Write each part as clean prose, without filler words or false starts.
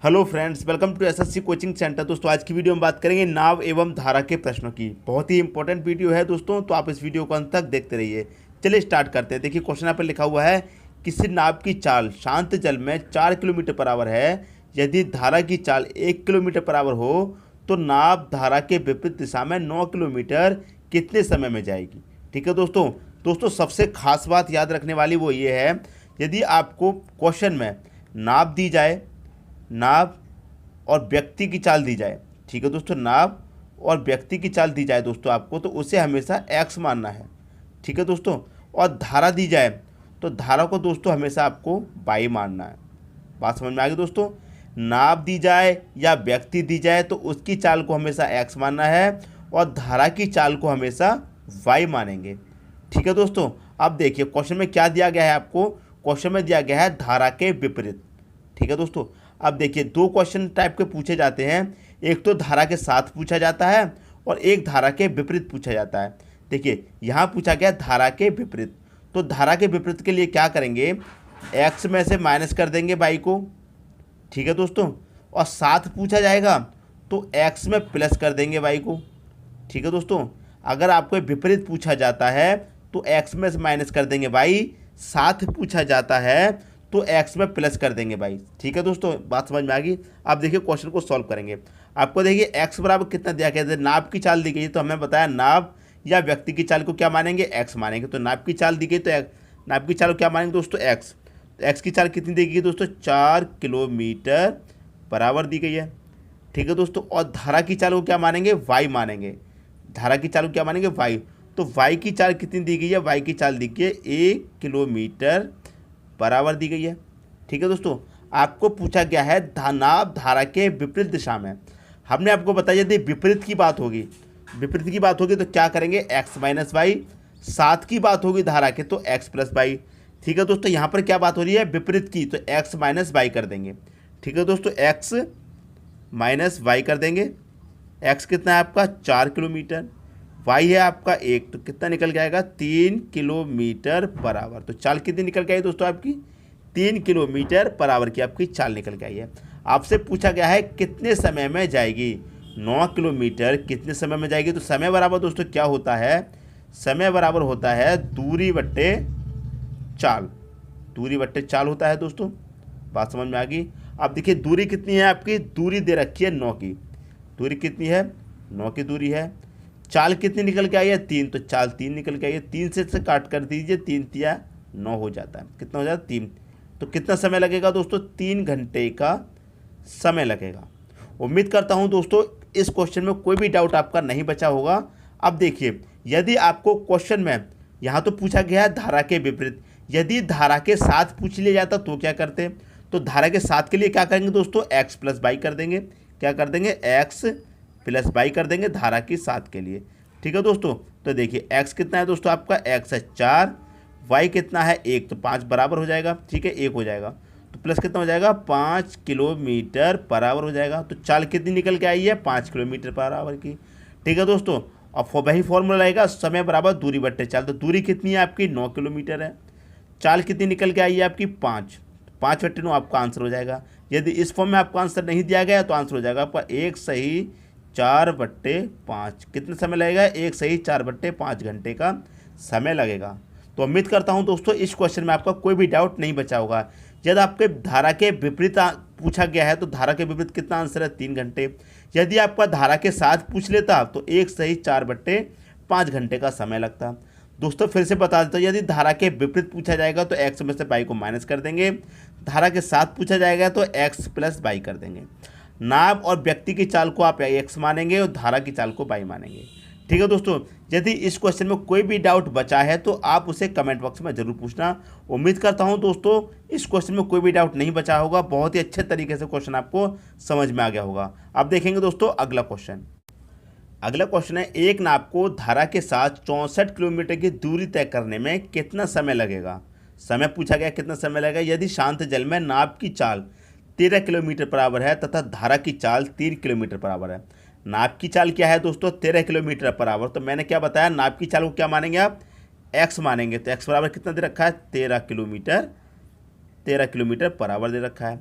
Hello friends, welcome to SSC coaching centre. दोस्तों आज की वीडियो में बात करेंगे नाव एवं धारा के प्रश्नों की। बहुत ही इंपॉर्टेंट वीडियो है दोस्तों, तो आप इस वीडियो को अंत तक देखते रहिए। चलिए स्टार्ट करते हैं। देखिए क्वेश्चन यहाँ पर लिखा हुआ है, किसी नाव की चाल शांत जल में 4 किलोमीटर पर आवर है। यदि धारा की चाल 1 किलोमीटर पर आवर हो तो नाव धारा के विपरीत दिशा में 9 किलोमीटर कितने समय में जाएगी। ठीक है दोस्तों। दोस्तों सबसे खास बात याद रखने वाली वो ये है, यदि आपको क्वेश्चन में नाव दी जाए, नाव और व्यक्ति की चाल दी जाए, ठीक है दोस्तों, नाव और व्यक्ति की चाल दी जाए दोस्तों आपको, तो उसे हमेशा एक्स मानना है। ठीक है दोस्तों। और धारा दी जाए तो धारा को दोस्तों हमेशा आपको वाई मानना है। बात समझ में आ गई दोस्तों। नाव दी जाए या व्यक्ति दी जाए तो उसकी चाल को हमेशा एक्स मानना है और धारा की चाल को हमेशा वाई मानेंगे। ठीक है दोस्तों। अब देखिए क्वेश्चन में क्या दिया गया है आपको। क्वेश्चन में दिया गया है धारा के विपरीत। ठीक है दोस्तों। अब देखिए दो क्वेश्चन टाइप के पूछे जाते हैं, एक तो धारा के साथ पूछा जाता है और एक धारा के विपरीत पूछा जाता है। देखिए यहाँ पूछा गया धारा के विपरीत, तो धारा के विपरीत के लिए क्या करेंगे, एक्स में से माइनस कर देंगे वाई को। ठीक है दोस्तों। और साथ पूछा जाएगा तो एक्स में प्लस कर देंगे वाई को। ठीक है दोस्तों। अगर आपको विपरीत पूछा जाता है तो एक्स में से माइनस कर देंगे वाई, साथ पूछा जाता है तो एक्स में प्लस कर देंगे भाई। ठीक है दोस्तों, बात समझ में आ गई। अब देखिए क्वेश्चन को सॉल्व करेंगे। आपको देखिए एक्स बराबर कितना दिया गया है, नाव की चाल दी गई है तो हमें बताया नाव या व्यक्ति की चाल को क्या मानेंगे, एक्स मानेंगे। तो नाव की चाल दी गई तो नाव की चाल को क्या मानेंगे दोस्तों, एक्स। तो एक्स की चाल कितनी दी गई दोस्तों, 4 किलोमीटर बराबर दी गई है। ठीक है दोस्तों। और धारा की चाल को क्या मानेंगे, वाई मानेंगे। धारा की चाल को क्या मानेंगे, वाई। तो वाई की चाल कितनी दी गई है, वाई की चाल दी गई है 1 किलोमीटर बराबर दी गई है। ठीक है दोस्तों। आपको पूछा गया है नाव धारा के विपरीत दिशा में। हमने आपको बताया यदि विपरीत की बात होगी, विपरीत की बात होगी तो क्या करेंगे, एक्स माइनस वाई। साथ की बात होगी धारा के तो एक्स प्लस वाई। ठीक है दोस्तों। यहाँ पर क्या बात हो रही है, विपरीत की, तो एक्स माइनस वाई कर देंगे। ठीक है दोस्तों, एक्स माइनस वाई कर देंगे। एक्स कितना है आपका 4 किलोमीटर, वाई है आपका 1, तो कितना निकल के आएगा 3 किलोमीटर पर आवर। तो चाल कितनी निकल के आई दोस्तों आपकी, 3 किलोमीटर पर आवर की आपकी चाल निकल के आई है। आपसे पूछा गया है कितने समय में जाएगी, 9 किलोमीटर कितने समय में जाएगी। तो समय बराबर दोस्तों क्या होता है, समय बराबर होता है दूरी बट्टे चाल। दूरी बट्टे चाल होता है दोस्तों। बात समझ में आ गई। अब देखिए दूरी कितनी है आपकी, दूरी दे रखी है 9 की। दूरी कितनी है, 9 की दूरी है। चाल कितनी निकल के आई है, 3, तो चाल 3 निकल के आई है। 3 से काट कर दीजिए, 3 तिया 9 हो जाता है। कितना हो जाता है, 3। तो कितना समय लगेगा दोस्तों, 3 घंटे का समय लगेगा। उम्मीद करता हूं दोस्तों इस क्वेश्चन में कोई भी डाउट आपका नहीं बचा होगा। अब देखिए यदि आपको क्वेश्चन में यहाँ तो पूछा गया है धारा के विपरीत, यदि धारा के साथ पूछ लिया जाता तो क्या करते, तो धारा के साथ के लिए क्या करेंगे दोस्तों, एक्स प्लस वाई कर देंगे। क्या कर देंगे, एक्स प्लस वाई कर देंगे धारा की साथ के लिए। ठीक है दोस्तों। तो देखिए एक्स कितना है दोस्तों आपका, एक्स है 4, वाई कितना है 1, तो 5 बराबर हो जाएगा। ठीक है, 1 हो जाएगा तो प्लस कितना हो जाएगा, 5 किलोमीटर पर आवर हो जाएगा। तो चाल कितनी निकल के आई है, 5 किलोमीटर पर आवर की। ठीक है दोस्तों। अब वही फॉर्मूला रहेगा, समय बराबर दूरी बट्टे चाल। तो दूरी कितनी है आपकी, 9 किलोमीटर है। चाल कितनी निकल के आई है आपकी, 5। 5 बट्टे 9 आपका आंसर हो जाएगा। यदि इस फॉर्म में आपका आंसर नहीं दिया गया तो आंसर हो जाएगा आपका 1 सही 4/5। कितना समय लगेगा, 1 सही 4/5 घंटे का समय लगेगा। तो उम्मीद करता हूं दोस्तों इस क्वेश्चन में आपका कोई भी डाउट नहीं बचा होगा। यदि आपके धारा के विपरीत पूछा गया है तो धारा के विपरीत कितना आंसर है, 3 घंटे। यदि आपका धारा के साथ पूछ लेता तो 1 सही 4/5 घंटे का समय लगता। दोस्तों फिर से बता देता हूँ, यदि धारा के विपरीत पूछा जाएगा तो एक्स में से वाई को माइनस कर देंगे, धारा के साथ पूछा जाएगा तो एक्स प्लस वाई कर देंगे। नाव और व्यक्ति की चाल को आप एक्स मानेंगे और धारा की चाल को वाई मानेंगे। ठीक है दोस्तों। यदि इस क्वेश्चन में कोई भी डाउट बचा है तो आप उसे कमेंट बॉक्स में जरूर पूछना। उम्मीद करता हूं दोस्तों इस क्वेश्चन में कोई भी डाउट नहीं बचा होगा, बहुत ही अच्छे तरीके से क्वेश्चन आपको समझ में आ गया होगा। अब देखेंगे दोस्तों अगला क्वेश्चन। अगला क्वेश्चन है, एक नाव को धारा के साथ 64 किलोमीटर की दूरी तय करने में कितना समय लगेगा। समय पूछा गया कितना समय लगेगा, यदि शांत जल में नाव की चाल 13 किलोमीटर पर आवर है तथा धारा की चाल 3 किलोमीटर पर आवर है। नाव की चाल क्या है दोस्तों, 13 किलोमीटर पर आवर। तो मैंने क्या बताया, नाव की चाल को क्या मानेंगे आप, एक्स मानेंगे। तो एक्स बराबर कितना दे रखा है, 13 किलोमीटर पर आवर दे रखा है।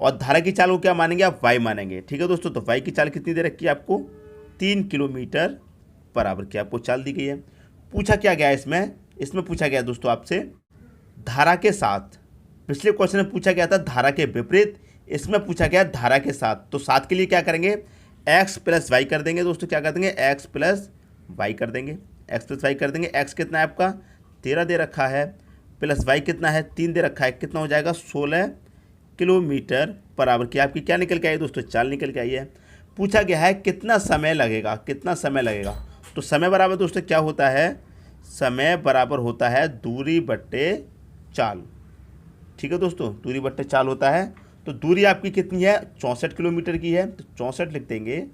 और धारा की चाल को क्या मानेंगे आप, वाई मानेंगे। ठीक है दोस्तों, तो वाई की चाल कितनी दे रखी है आपको, 3 किलोमीटर पर आवर की आपको चाल दी गई है। पूछा क्या गया इसमें पूछा गया दोस्तों आपसे धारा के साथ। पिछले क्वेश्चन में पूछा गया था धारा के विपरीत, इसमें पूछा गया धारा के साथ। तो साथ के लिए क्या करेंगे, एक्स प्लस वाई कर देंगे दोस्तों, क्या कर देंगे, एक्स प्लस वाई कर देंगे, एक्स प्लस वाई कर देंगे। एक्स कितना है आपका 13 दे रखा है, प्लस वाई कितना है 3 दे रखा है, कितना हो जाएगा 16 किलोमीटर पर आवर की आपकी क्या निकल के आई दोस्तों, चाल निकल के आई है। पूछा गया है कितना समय लगेगा, कितना समय लगेगा। तो समय बराबर दोस्तों क्या होता है, समय बराबर होता है दूरी बट्टे चाल। ठीक है दोस्तों, दूरी बट्टे चाल होता है। तो दूरी आपकी कितनी है 64 किलोमीटर की है, तो 64 लिख देंगे।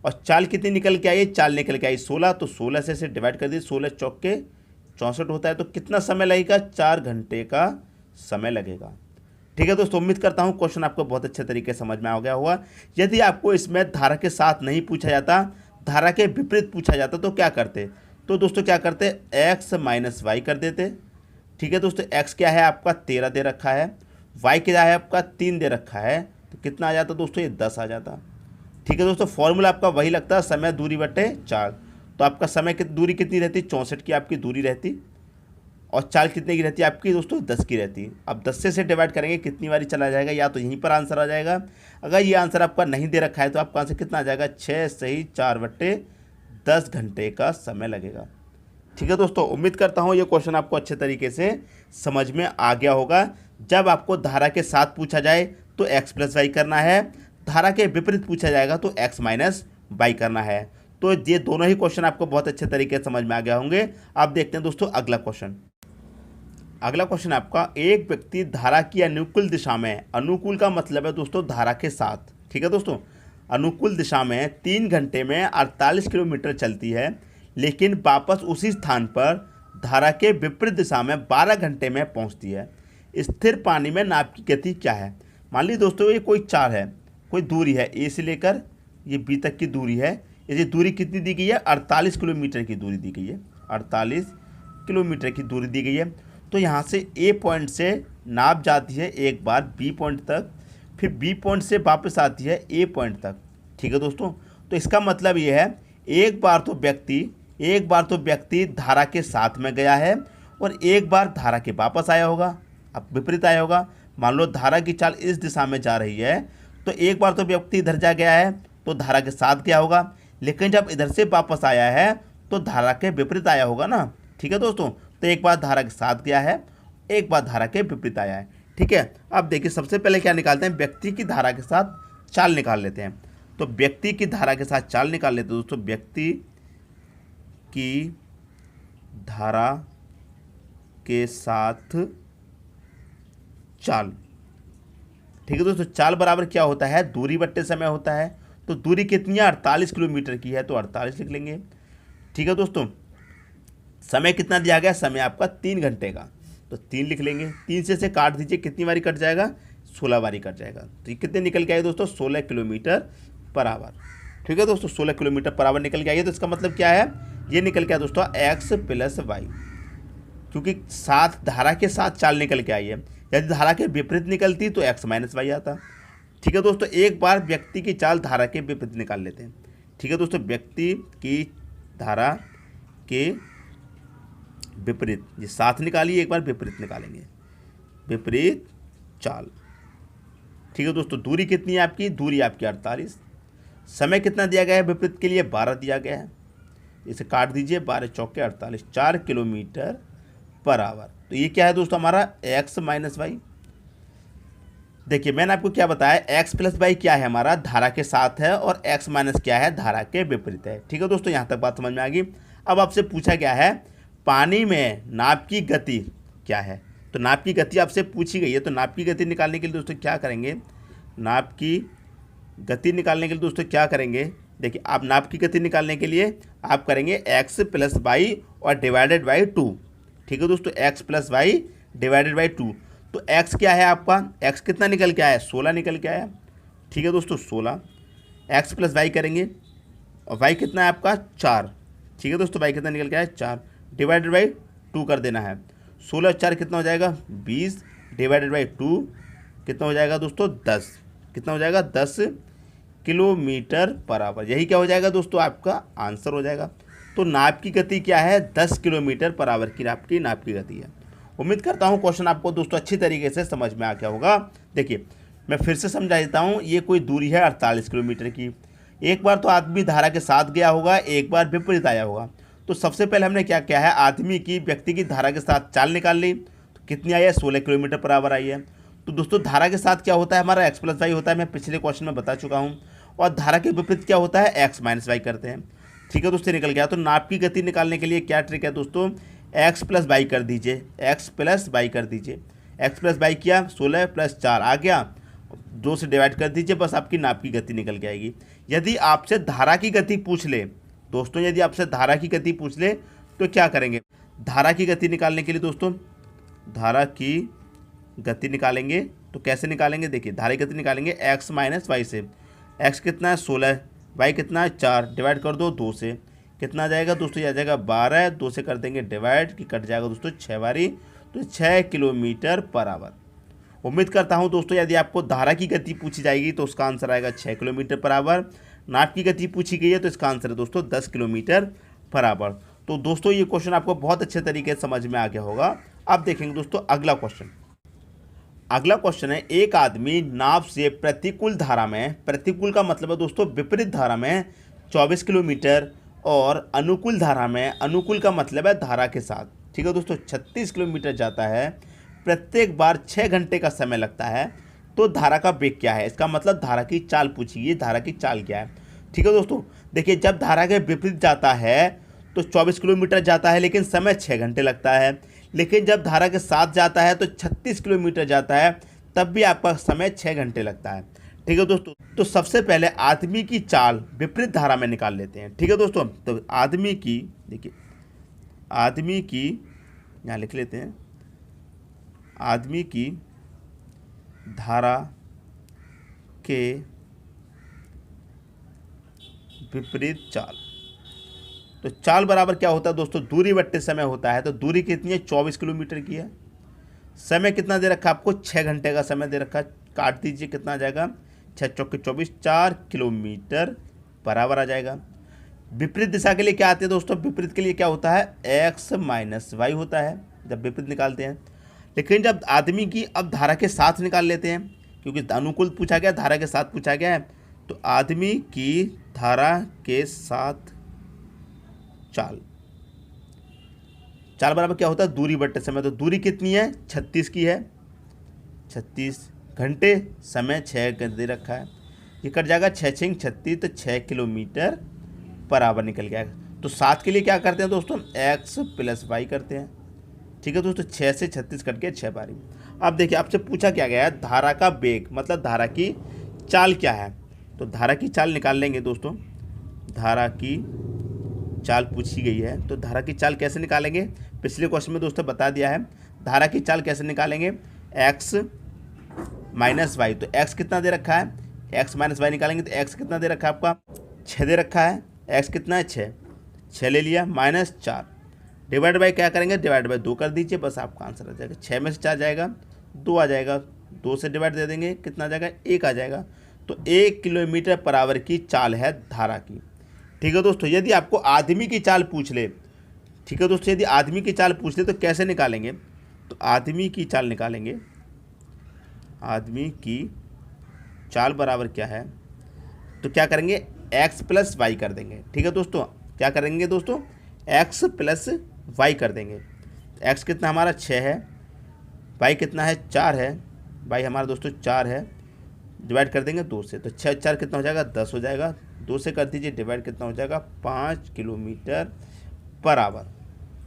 और चाल कितनी निकल के आई, चाल निकल के आई 16, तो 16 से डिवाइड कर दी, 16 चौके 64 होता है। तो कितना समय लगेगा, 4 घंटे का समय लगेगा। ठीक है दोस्तों, उम्मीद करता हूँ क्वेश्चन आपको बहुत अच्छे तरीके से समझ में आ गया होगा। यदि आपको इसमें धारा के साथ नहीं पूछा जाता, धारा के विपरीत पूछा जाता तो क्या करते, तो दोस्तों क्या करते, एक्स माइनस वाई कर देते। ठीक है दोस्तों, एक्स क्या है आपका 13 दे रखा है, वाई क्या है आपका 3 दे रखा है, तो कितना आ जाता दोस्तों, ये 10 आ जाता। ठीक है दोस्तों, फॉर्मूला आपका वही लगता है, समय दूरी बटे चाल। तो आपका समय की दूरी कितनी रहती, 64 की आपकी दूरी रहती, और चाल कितने की रहती है आपकी दोस्तों, 10 की रहती है। अब 10 से डिवाइड करेंगे कितनी बारी चला जाएगा, या तो यहीं पर आंसर आ जाएगा। अगर ये आंसर आपका नहीं दे रखा है तो आपका आंसर कितना आ जाएगा, 6 सही 4/10 घंटे का समय लगेगा। ठीक है दोस्तों, उम्मीद करता हूँ ये क्वेश्चन आपको अच्छे तरीके से समझ में आ गया होगा। जब आपको धारा के साथ पूछा जाए तो एक्स प्लस वाई करना है, धारा के विपरीत पूछा जाएगा तो एक्स माइनस वाई करना है। तो ये दोनों ही क्वेश्चन आपको बहुत अच्छे तरीके से समझ में आ गया होंगे। आप देखते हैं दोस्तों अगला क्वेश्चन। अगला क्वेश्चन आपका, एक व्यक्ति धारा की अनुकूल दिशा में, अनुकूल का मतलब है दोस्तों धारा के साथ। ठीक है दोस्तों, अनुकूल दिशा में 3 घंटे में 48 किलोमीटर चलती है, लेकिन वापस उसी स्थान पर धारा के विपरीत दिशा में 12 घंटे में पहुंचती है। स्थिर पानी में नाव की गति क्या है। मान लीजिए दोस्तों ये कोई चाल है, कोई दूरी है, ए से लेकर ये बी तक की दूरी है। ये दूरी कितनी दी गई है, 48 किलोमीटर की दूरी दी गई है, 48 किलोमीटर की दूरी दी गई है। तो यहाँ से ए पॉइंट से नाव जाती है एक बार बी पॉइंट तक, फिर बी पॉइंट से वापस आती है ए पॉइंट तक। ठीक है दोस्तों, तो इसका मतलब ये है एक बार तो व्यक्ति धारा के साथ में गया है और एक बार धारा के वापस आया होगा, अब विपरीत आया होगा। मान लो धारा की चाल इस दिशा में जा रही है, तो एक बार तो व्यक्ति इधर जा गया है तो धारा के साथ गया होगा, लेकिन जब इधर से वापस आया है तो धारा के विपरीत आया होगा ना। ठीक है दोस्तों, तो एक बार धारा के साथ गया है, एक बार धारा के विपरीत आया है। ठीक है, अब देखिए सबसे पहले क्या निकालते हैं, व्यक्ति की धारा के साथ चाल निकाल लेते हैं। तो व्यक्ति की धारा के साथ चाल निकाल लेते हैं दोस्तों, व्यक्ति की धारा के साथ चाल। ठीक है दोस्तों, चाल बराबर क्या होता है, दूरी बट्टे समय होता है। तो दूरी कितनी है 48 किलोमीटर की है, तो 48 लिख लेंगे। ठीक है दोस्तों, समय कितना दिया गया, समय आपका 3 घंटे का, तो 3 लिख लेंगे। 3 से काट दीजिए, कितनी बारी कट जाएगा, 16 बारी कट जाएगा। तो ये कितने निकल के आए दोस्तों, 16 किलोमीटर पर आवर। ठीक है दोस्तों, 16 किलोमीटर पर आवर निकल के आइए। तो इसका मतलब क्या है, ये निकल के आया दोस्तों एक्स प्लस वाई, क्योंकि साथ धारा के साथ चाल निकल के आई है। यदि धारा के विपरीत निकलती तो एक्स माइनस वाई आता। ठीक है दोस्तों, एक बार व्यक्ति की चाल धारा के विपरीत निकाल लेते हैं। ठीक है दोस्तों, व्यक्ति की धारा के विपरीत, ये साथ निकालिए, एक बार विपरीत निकालेंगे, विपरीत चाल। ठीक है दोस्तों, दूरी कितनी है आपकी, दूरी आपकी 48। समय कितना दिया गया है विपरीत के लिए, 12 दिया गया है। इसे काट दीजिए, 12 चौके 48, 4 किलोमीटर पर आवर। तो ये क्या है दोस्तों हमारा एक्स माइनस वाई। देखिए मैंने आपको क्या बताया, एक्स प्लस वाई क्या है हमारा धारा के साथ है, और एक्स माइनस क्या है धारा के विपरीत है। ठीक है दोस्तों, यहाँ तक बात समझ में आ गई। अब आपसे पूछा गया है पानी में नाव की गति क्या है। तो नाव की गति आपसे पूछी गई है, तो नाव की गति निकालने के लिए दोस्तों क्या करेंगे, नाव की गति निकालने के लिए दोस्तों क्या करेंगे, देखिए आप नाव की गति निकालने के लिए आप करेंगे एक्स प्लस वाई और डिवाइडेड बाई 2। ठीक है दोस्तों, X plus Y divided by 2। तो एक्स क्या है आपका, एक्स कितना निकल के आया, 16 निकल के आया। ठीक है दोस्तों, 16 एक्स प्लस वाई करेंगे, और वाई कितना है आपका 4। ठीक है दोस्तों, वाई कितना निकल के आया 4, डिवाइडेड बाई 2 कर देना है। 16 4 कितना हो जाएगा 20, डिवाइडेड बाई 2 कितना हो जाएगा दोस्तों 10। कितना हो जाएगा 10 किलोमीटर पर आवर। यही क्या हो जाएगा दोस्तों, आपका आंसर हो जाएगा। तो नाव की गति क्या है, 10 किलोमीटर पर आवर की आपकी नाव की गति है। उम्मीद करता हूँ क्वेश्चन आपको दोस्तों अच्छी तरीके से समझ में आ गया होगा। देखिए मैं फिर से समझा देता हूँ, ये कोई दूरी है 48 किलोमीटर की। एक बार तो आदमी धारा के साथ गया होगा, एक बार विपरीत आया होगा। तो सबसे पहले हमने क्या किया है, आदमी की व्यक्ति की धारा के साथ चाल निकाल ली। तो कितनी आई है, 16 किलोमीटर पर आवर आई है। तो दोस्तों धारा के साथ क्या होता है, हमारा एक्स प्लस वाई होता है, मैं पिछले क्वेश्चन में बता चुका हूँ। और धारा के विपरीत क्या होता है, एक्स माइनस वाई करते हैं। ठीक है दोस्तों, निकल गया। तो नाप की गति निकालने के लिए क्या ट्रिक है दोस्तों, एक्स प्लस वाई कर दीजिए, एक्स प्लस वाई कर दीजिए। एक्स प्लस वाई किया, 16 प्लस 4 आ गया, 2 से डिवाइड कर दीजिए, बस आपकी नाप की गति निकल के आएगी। यदि आपसे धारा की गति पूछ ले दोस्तों, यदि आपसे धारा की गति पूछ ले तो क्या करेंगे, धारा की गति निकालने के लिए दोस्तों, धारा की गति निकालेंगे तो कैसे निकालेंगे, देखिए धारा की गति निकालेंगे एक्स माइनस वाई से। एक्स कितना है 16, वाई कितना है 4, डिवाइड कर दो 2 से, कितना आ जाएगा दोस्तों, ये आ जाएगा 12, 2 से कर देंगे डिवाइड कि कट जाएगा दोस्तों 6 बारी, तो 6 किलोमीटर पर आवर। उम्मीद करता हूं दोस्तों यदि आपको धारा की गति पूछी जाएगी तो उसका आंसर आएगा 6 किलोमीटर पर आवर। नाप की गति पूछी गई है तो इसका आंसर है दोस्तों 10 किलोमीटर पर आवर। तो दोस्तों ये क्वेश्चन आपको बहुत अच्छे तरीके से समझ में आ गया होगा। अब देखेंगे दोस्तों अगला क्वेश्चन। अगला क्वेश्चन है, एक आदमी नाव से प्रतिकूल धारा में, प्रतिकूल का मतलब है दोस्तों विपरीत धारा में 24 किलोमीटर और अनुकूल धारा में, अनुकूल का मतलब है धारा के साथ, ठीक है दोस्तों, 36 किलोमीटर जाता है। प्रत्येक बार 6 घंटे का समय लगता है। तो धारा का वेग क्या है, इसका मतलब धारा की चाल पूछी है, धारा की चाल क्या है। ठीक है दोस्तों, देखिए जब धारा के विपरीत जाता है तो 24 किलोमीटर जाता है लेकिन समय 6 घंटे लगता है। लेकिन जब धारा के साथ जाता है तो 36 किलोमीटर जाता है, तब भी आपका समय 6 घंटे लगता है। ठीक है दोस्तों, तो सबसे पहले आदमी की चाल विपरीत धारा में निकाल लेते हैं। ठीक है दोस्तों, तो आदमी की, देखिए आदमी की, यहाँ लिख लेते हैं, आदमी की धारा के विपरीत चाल। तो चाल बराबर क्या होता है दोस्तों, दूरी बट्टे समय होता है। तो दूरी कितनी है, 24 किलोमीटर की है। समय कितना दे रखा है आपको, 6 घंटे का समय दे रखा है। काट दीजिए, कितना आ जाएगा, 6 चौके 24, 4 किलोमीटर बराबर आ जाएगा। विपरीत दिशा के लिए क्या आते हैं दोस्तों, विपरीत के लिए क्या होता है, एक्स माइनस वाई होता है जब विपरीत निकालते हैं। लेकिन जब आदमी की अब धारा के साथ निकाल लेते हैं, क्योंकि अनुकूल पूछा गया, धारा के साथ पूछा गया है, तो आदमी की धारा के साथ चाल, चाल बराबर क्या होता है, दूरी बट्टे समय। तो दूरी कितनी है, 36 की है, 36 घंटे, समय 6 घंटे दे रखा है। ये कट जाएगा 6 6 36, तो 6 किलोमीटर पर आवर निकल गया। तो 7 के लिए क्या करते हैं दोस्तों, एक्स प्लस वाई करते हैं। ठीक है दोस्तों, 6 से 36 कट के 6 बारी। अब देखिए आपसे पूछा क्या गया है, धारा का वेग मतलब धारा की चाल क्या है। तो धारा की चाल निकाल लेंगे दोस्तों, धारा की चाल पूछी गई है। तो धारा की चाल कैसे निकालेंगे, पिछले क्वेश्चन में दोस्तों बता दिया है। धारा की चाल कैसे निकालेंगे, एक्स माइनस वाई। तो एक्स कितना दे रखा है, एक्स माइनस वाई निकालेंगे तो एक्स कितना दे रखा है आपका, 6 दे रखा है। एक्स कितना है, 6 ले लिया, माइनस 4, डिवाइड बाई क्या करेंगे, डिवाइड बाई 2 कर दीजिए, बस आपका आंसर आ जाएगा। 6 में से 4 जाएगा, 2 आ जाएगा, 2 से डिवाइड दे देंगे, कितना आ जाएगा, 1 आ जाएगा। तो 1 किलोमीटर पर आवर की चाल है धारा की। ठीक है दोस्तों, यदि आपको आदमी की चाल पूछ ले, ठीक है दोस्तों, यदि आदमी की चाल पूछ ले तो कैसे निकालेंगे, तो आदमी की चाल निकालेंगे। आदमी की चाल बराबर क्या है, तो क्या करेंगे, एक्स प्लस वाई कर देंगे। ठीक है दोस्तों, क्या करेंगे दोस्तों, एक्स प्लस वाई कर देंगे। एक्स कितना हमारा 6 है, वाई कितना है 4 है, वाई हमारा दोस्तों 4 है, डिवाइड कर देंगे 2 से, तो 6 4 कितना हो जाएगा, 10 हो जाएगा। 2 से कर दीजिए डिवाइड, कितना हो जाएगा, 5 किलोमीटर पर आवर।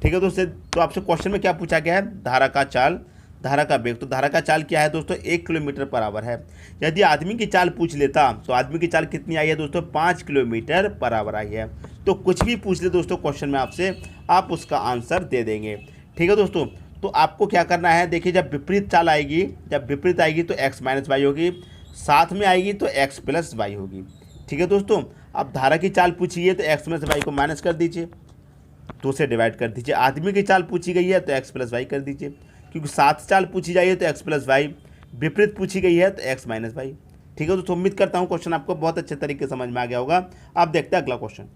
ठीक है दोस्तों, तो आपसे क्वेश्चन में क्या पूछा गया है, धारा का चाल, धारा का वेग। तो धारा का चाल क्या है दोस्तों, 1 किलोमीटर पर आवर है। यदि आदमी की चाल पूछ लेता तो आदमी की चाल कितनी आई है दोस्तों, 5 किलोमीटर पर आवर आई है। तो कुछ भी पूछ ले दोस्तों क्वेश्चन में आपसे, आप उसका आंसर दे देंगे। ठीक है दोस्तों, तो आपको क्या करना है, देखिए जब विपरीत चाल आएगी, जब विपरीत आएगी तो एक्स माइनस वाई होगी, साथ में आएगी तो एक्स प्लस वाई होगी। ठीक है दोस्तों, अब धारा की चाल पूछी है तो एक्स में से वाई को माइनस कर दीजिए, 2 से डिवाइड कर दीजिए। आदमी की चाल पूछी गई है तो एक्स प्लस वाई कर दीजिए, क्योंकि साथ चाल पूछी जाइए तो एक्स प्लस वाई, विपरीत पूछी गई है तो एक्स माइनस वाई। ठीक है दोस्तों, उम्मीद करता हूँ क्वेश्चन आपको बहुत अच्छे तरीके से समझ में आ गया होगा। आप देखते हैं अगला क्वेश्चन।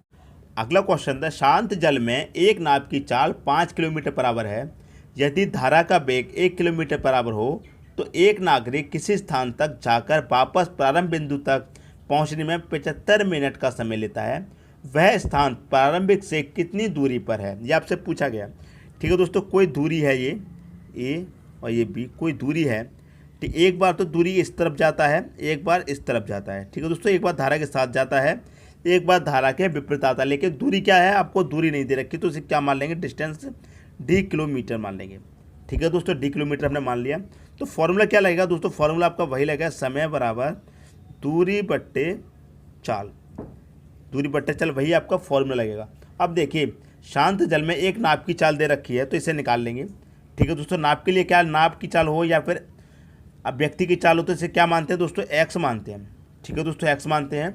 अगला क्वेश्चन था, शांत जल में एक नाव की चाल 5 किलोमीटर पर आवर है। यदि धारा का वेग 1 किलोमीटर पर आवर हो तो एक नागरिक किसी स्थान तक जाकर वापस प्रारंभ बिंदु तक पहुंचने में 75 मिनट का समय लेता है। वह स्थान प्रारंभिक से कितनी दूरी पर है, ये आपसे पूछा गया। ठीक है दोस्तों, कोई दूरी है, ये ए और ये बी, कोई दूरी है। ठीक, एक बार तो दूरी इस तरफ जाता है, एक बार इस तरफ जाता है। ठीक है दोस्तों, एक बार धारा के साथ जाता है, एक बार धारा के विपरीत आता है। लेकिन दूरी क्या है, आपको दूरी नहीं दे रखी, तो इसे क्या मान लेंगे, डिस्टेंस डी किलोमीटर मान लेंगे। ठीक है दोस्तों, डी किलोमीटर हमने मान लिया। तो फॉर्मूला क्या लगेगा दोस्तों, फॉर्मूला आपका वही लगेगा, समय बराबर दूरी बट्टे चाल। दूरी बट्टे चाल वही आपका फॉर्मूला लगेगा। अब देखिए, शांत जल में एक नाव की चाल दे रखी है, तो इसे निकाल लेंगे। ठीक है दोस्तों, नाव के लिए क्या, नाव की चाल हो या फिर अब व्यक्ति की चाल हो, तो इसे क्या मानते हैं दोस्तों, एक्स मानते हैं। ठीक है दोस्तों, एक्स मानते हैं।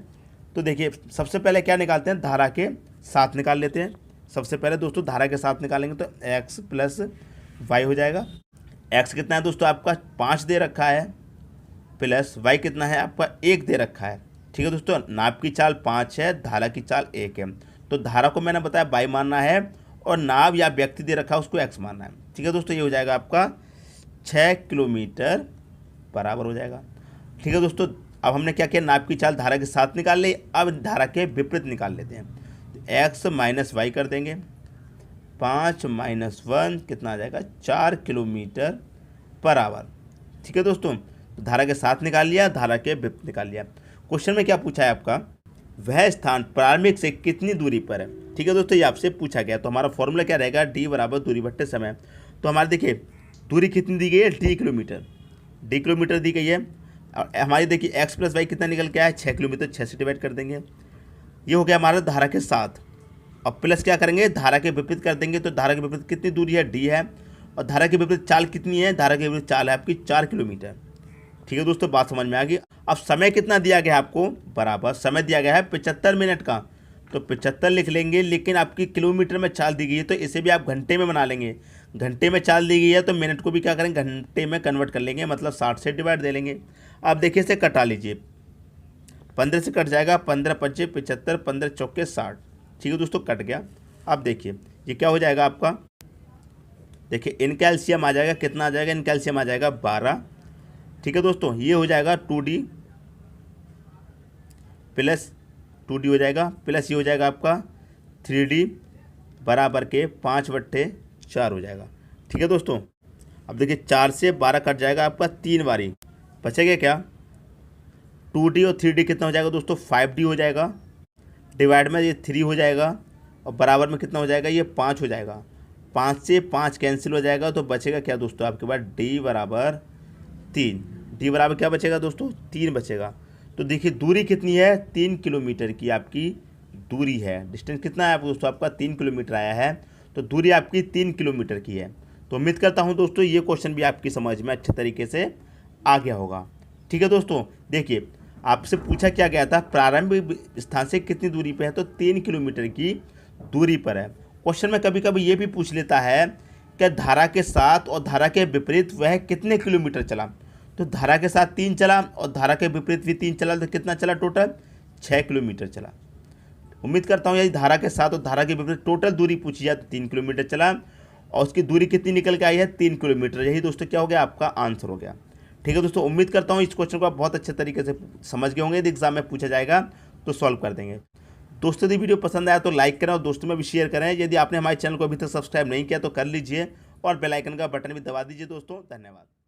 तो देखिए, सबसे पहले क्या निकालते हैं, धारा के साथ निकाल लेते हैं। सबसे पहले दोस्तों धारा के साथ निकालेंगे तो एक्स प्लस वाई हो जाएगा। एक्स कितना है दोस्तों, आपका 5 दे रखा है, प्लस वाई कितना है, आपका 1 दे रखा है। ठीक है दोस्तों, नाव की चाल 5 है, धारा की चाल 1 है। तो धारा को मैंने बताया वाई मानना है और नाव या व्यक्ति दे रखा है उसको एक्स मानना है। ठीक है दोस्तों, ये हो जाएगा आपका 6 किलोमीटर बराबर हो जाएगा। ठीक है दोस्तों, अब हमने क्या किया, नाव की चाल धारा के साथ निकाल ली, अब धारा के विपरीत निकाल लेते हैं। एक्स माइनस वाई कर देंगे, 5 माइनस 1 कितना आ जाएगा, 4 किलोमीटर पर आवर। ठीक है दोस्तों, तो धारा के साथ निकाल लिया, धारा के विपरीत निकाल लिया। क्वेश्चन में क्या पूछा है आपका, वह स्थान प्रारंभिक से कितनी दूरी पर है। ठीक है दोस्तों, ये आपसे पूछा गया। तो हमारा फॉर्मूला क्या रहेगा, डी बराबर दूरी बट्टे समय। तो हमारे देखिए दूरी कितनी दी गई है, डी किलोमीटर, डी किलोमीटर दी गई है। और हमारी देखिए एक्स प्लस वाई कितना निकल के आया, 6 किलोमीटर, 6 से डिवाइड कर देंगे। ये हो गया हमारा धारा के साथ। अब प्लस क्या करेंगे, धारा के विपरीत कर देंगे। तो धारा के विपरीत कितनी दूरी है, डी है। और धारा के विपरीत चाल कितनी है, धारा के विपरीत चाल है आपकी 4 किलोमीटर। ठीक है दोस्तों, बात समझ में आ गई। अब समय कितना दिया गया है आपको, बराबर समय दिया गया है 75 मिनट का, तो 75 लिख लेंगे। लेकिन आपकी किलोमीटर में चाल दी गई है, तो इसे भी आप घंटे में बना लेंगे। घंटे में चाल दी गई है तो मिनट को भी क्या करेंगे, घंटे में कन्वर्ट कर लेंगे, मतलब 60 से डिवाइड दे लेंगे। आप देखिए इसे कटा लीजिए, 15 से कट जाएगा, 15 पच्चीस 75, 15 चौके 60। ठीक है दोस्तों, कट गया। अब देखिए ये क्या हो जाएगा आपका, देखिए इन कैल्शियम आ जाएगा, कितना आ जाएगा, इन कैल्शियम आ जाएगा 12। ठीक है दोस्तों, ये हो जाएगा 2D प्लस 2D हो जाएगा, प्लस ये हो जाएगा आपका 3D बराबर के 5/4 हो जाएगा। ठीक है दोस्तों, अब देखिए 4 से 12 कट जाएगा आपका 3 बारी, बचेगा क्या, 2D और 3D कितना हो जाएगा दोस्तों, 5D हो जाएगा। डिवाइड में ये 3 हो जाएगा और बराबर में कितना हो जाएगा, ये 5 हो जाएगा। 5 से 5 कैंसिल हो जाएगा, तो बचेगा क्या दोस्तों आपके पास, D बराबर 3। D बराबर क्या बचेगा दोस्तों, 3 बचेगा। तो देखिए दूरी कितनी है, 3 किलोमीटर की आपकी दूरी है। डिस्टेंस कितना है दोस्तों आपका, 3 किलोमीटर आया है। तो दूरी आपकी 3 किलोमीटर की है। तो उम्मीद करता हूँ दोस्तों ये क्वेश्चन भी आपकी समझ में अच्छे तरीके से आ गया होगा। ठीक है दोस्तों, देखिए आपसे पूछा क्या गया था, प्रारंभिक स्थान से कितनी दूरी पे है, तो 3 किलोमीटर की दूरी पर है। क्वेश्चन में कभी कभी ये भी पूछ लेता है कि धारा के साथ और धारा के विपरीत वह कितने किलोमीटर चला। तो धारा के साथ 3 चला और धारा के विपरीत भी 3 चला, तो कितना चला टोटल, 6 किलोमीटर चला। उम्मीद करता हूँ यदि धारा के साथ और धारा के विपरीत टोटल दूरी पूछी जाए तो 3 किलोमीटर चला, और उसकी दूरी कितनी निकल के आई है, 3 किलोमीटर। यही दोस्तों क्या हो गया, आपका आंसर हो गया। ठीक है दोस्तों, उम्मीद करता हूँ इस क्वेश्चन को आप बहुत अच्छे तरीके से समझ गए होंगे। यदि एग्जाम में पूछा जाएगा तो सॉल्व कर देंगे। दोस्तों यदि वीडियो पसंद आया तो लाइक करें और दोस्तों में भी शेयर करें। यदि आपने हमारे चैनल को अभी तक सब्सक्राइब नहीं किया तो कर लीजिए और बेल आइकन का बटन भी दबा दीजिए दोस्तों। धन्यवाद।